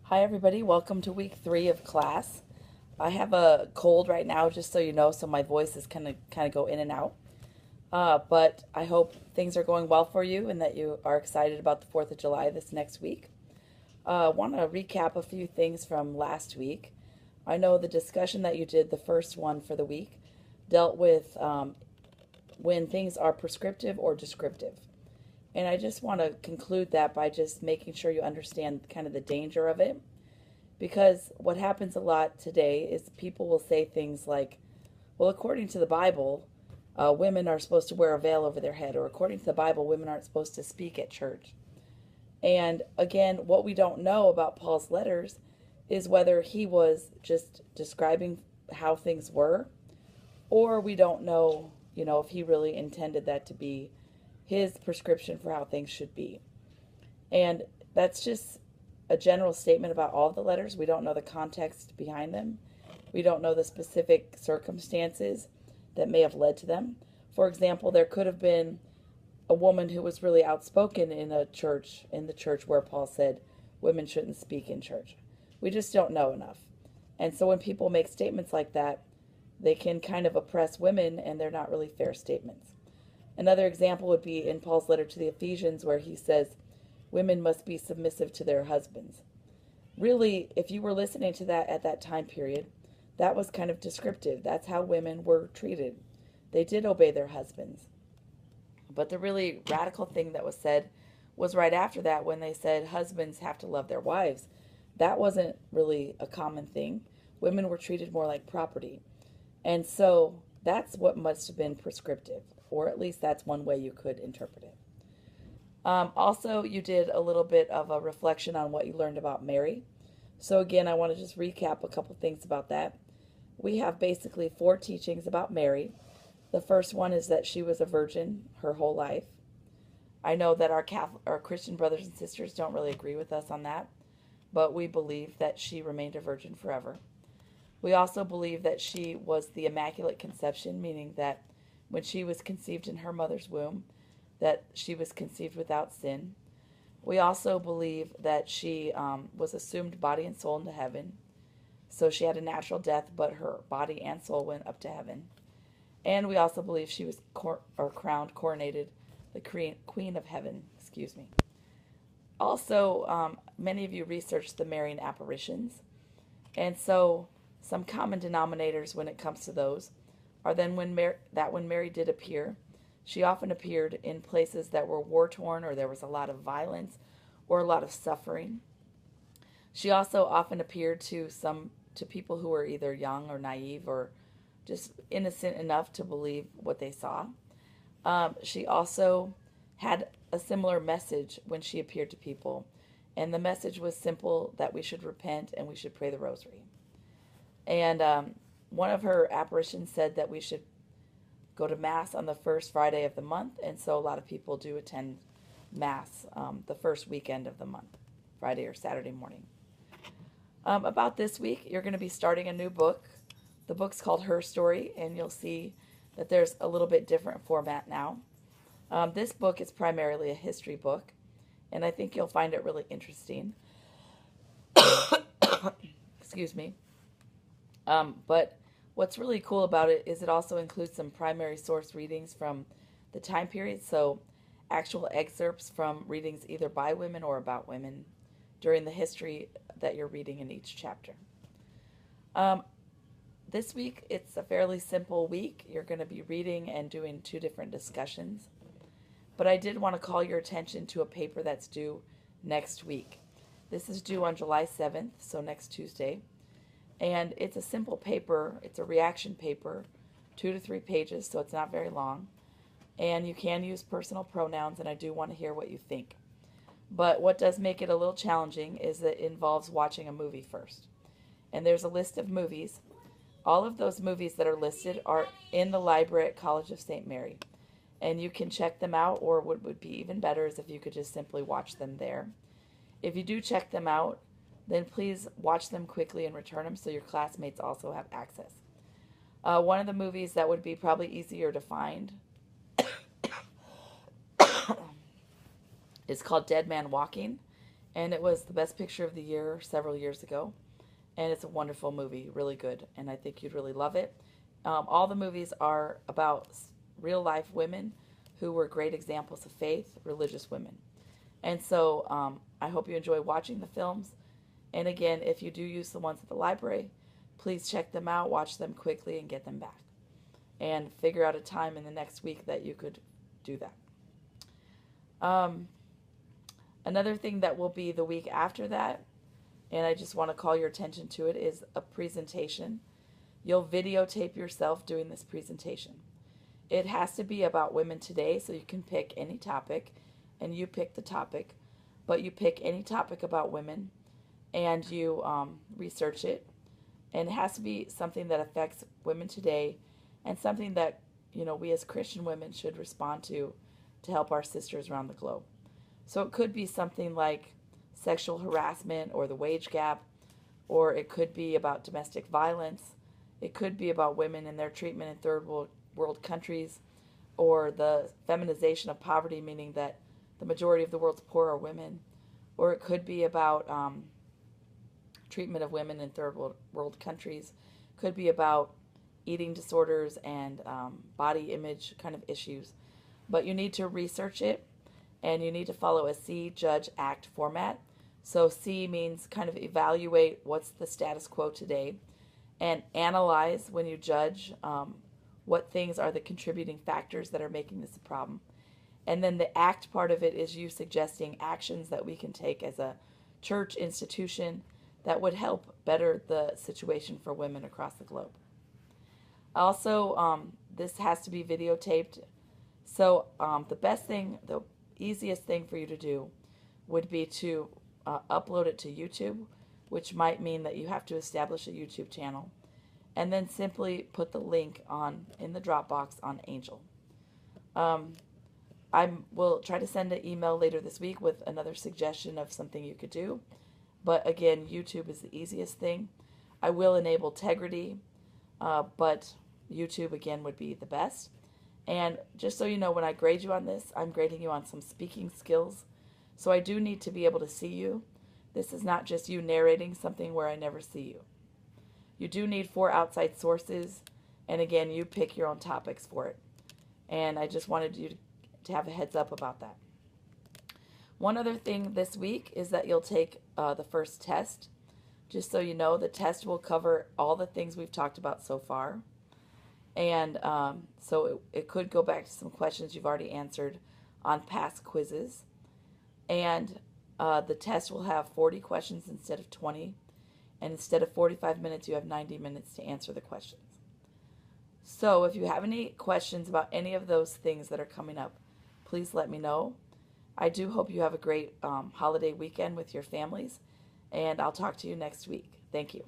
Hi, everybody. Welcome to week 3 of class. I have a cold right now, just so you know, so my voice is kind of go in and out. But I hope things are going well for you and that you are excited about the 4th of July this next week. I want to recap a few things from last week. I know the discussion that you did, the first one for the week, dealt with when things are prescriptive or descriptive. And I just want to conclude that by just making sure you understand kind of the danger of it. Because what happens a lot today is people will say things like, well, according to the Bible, women are supposed to wear a veil over their head, or according to the Bible, women aren't supposed to speak at church. And again, what we don't know about Paul's letters is whether he was just describing how things were, or we don't know, if he really intended that to be his prescription for how things should be. And that's just a general statement about all of the letters. We don't know the context behind them. We don't know the specific circumstances that may have led to them. For example, there could have been a woman who was really outspoken in the church where Paul said women shouldn't speak in church. We just don't know enough. And so when people make statements like that, they can kind of oppress women, and they're not really fair statements. Another example would be in Paul's letter to the Ephesians, where he says women must be submissive to their husbands. Really, if you were listening to that at that time period, that was kind of descriptive. That's how women were treated. They did obey their husbands. But the really radical thing that was said was right after that, when they said husbands have to love their wives. That wasn't really a common thing. Women were treated more like property. And so that's what must have been prescriptive, or at least that's one way you could interpret it. Also, you did a little bit of a reflection on what you learned about Mary. So again, I want to just recap a couple things about that. We have basically 4 teachings about Mary. The first one is that she was a virgin her whole life. I know that our Christian brothers and sisters don't really agree with us on that, but we believe that she remained a virgin forever. We also believe that she was the Immaculate Conception, meaning that when she was conceived in her mother's womb, that she was conceived without sin. We also believe that she was assumed body and soul into heaven. So she had a natural death, but her body and soul went up to heaven. And we also believe she was coronated the Queen of Heaven. Excuse me. Also, many of you researched the Marian apparitions. And so some common denominators when it comes to those are then when Mary did appear, she often appeared in places that were war-torn, or there was a lot of violence or a lot of suffering. She also often appeared to people who were either young or naive or just innocent enough to believe what they saw. She also had a similar message when she appeared to people, and the message was simple, that we should repent and we should pray the rosary. And one of her apparitions said that we should go to Mass on the first Friday of the month, and so a lot of people do attend Mass the first weekend of the month, Friday or Saturday morning. About this week, you're going to be starting a new book. The book's called Her Story, and you'll see that there's a little bit different format now. This book is primarily a history book, and I think you'll find it really interesting. Excuse me. But what's really cool about it is it also includes some primary source readings from the time period, so actual excerpts from readings either by women or about women during the history that you're reading in each chapter. This week, it's a fairly simple week. You're going to be reading and doing 2 different discussions. But I did want to call your attention to a paper that's due next week. This is due on July 7th, so next Tuesday. And it's a simple paper. It's a reaction paper, 2 to 3 pages, so it's not very long. And you can use personal pronouns, and I do want to hear what you think. But what does make it a little challenging is that it involves watching a movie first. And there's a list of movies. All of those movies that are listed are in the library at College of St. Mary. And you can check them out, or what would be even better is if you could just simply watch them there. If you do check them out, then please watch them quickly and return them so your classmates also have access. One of the movies that would be probably easier to find is called Dead Man Walking, and it was the best picture of the year several years ago. And it's a wonderful movie, really good, and I think you'd really love it. All the movies are about real life women who were great examples of faith, religious women. And so I hope you enjoy watching the films. And again, if you do use the ones at the library, please check them out, watch them quickly, and get them back. And figure out a time in the next week that you could do that. Another thing that will be the week after that, and I just want to call your attention to it, is a presentation. You'll videotape yourself doing this presentation. It has to be about women today, so you can pick any topic, and you pick the topic, but you pick any topic about women, and you research it, and it has to be something that affects women today, and something that we as Christian women should respond to help our sisters around the globe. So it could be something like sexual harassment or the wage gap, or it could be about domestic violence. It could be about women and their treatment in third world countries, or the feminization of poverty, meaning that the majority of the world's poor are women. Or it could be about treatment of women in third world countries. It could be about eating disorders and body image kind of issues. But you need to research it, and you need to follow a see, judge, act format. So see means kind of evaluate what's the status quo today, and analyze when you judge what things are the contributing factors that are making this a problem. And then the act part of it is you suggesting actions that we can take as a church institution that would help better the situation for women across the globe. Also, this has to be videotaped. So the best thing, the easiest thing for you to do would be to upload it to YouTube, which might mean that you have to establish a YouTube channel, and then simply put the link in the Dropbox on Angel. I will try to send an email later this week with another suggestion of something you could do. But again, YouTube is the easiest thing. I will enable Tegrity, but YouTube again would be the best. And just so you know, when I grade you on this, I'm grading you on some speaking skills. So I do need to be able to see you. This is not just you narrating something where I never see you. You do need 4 outside sources. And again, you pick your own topics for it. And I just wanted you to have a heads up about that. One other thing this week is that you'll take the first test. Just so you know, the test will cover all the things we've talked about so far. And so it could go back to some questions you've already answered on past quizzes. And the test will have 40 questions instead of 20. And instead of 45 minutes, you have 90 minutes to answer the questions. So if you have any questions about any of those things that are coming up, please let me know. I do hope you have a great holiday weekend with your families, and I'll talk to you next week. Thank you.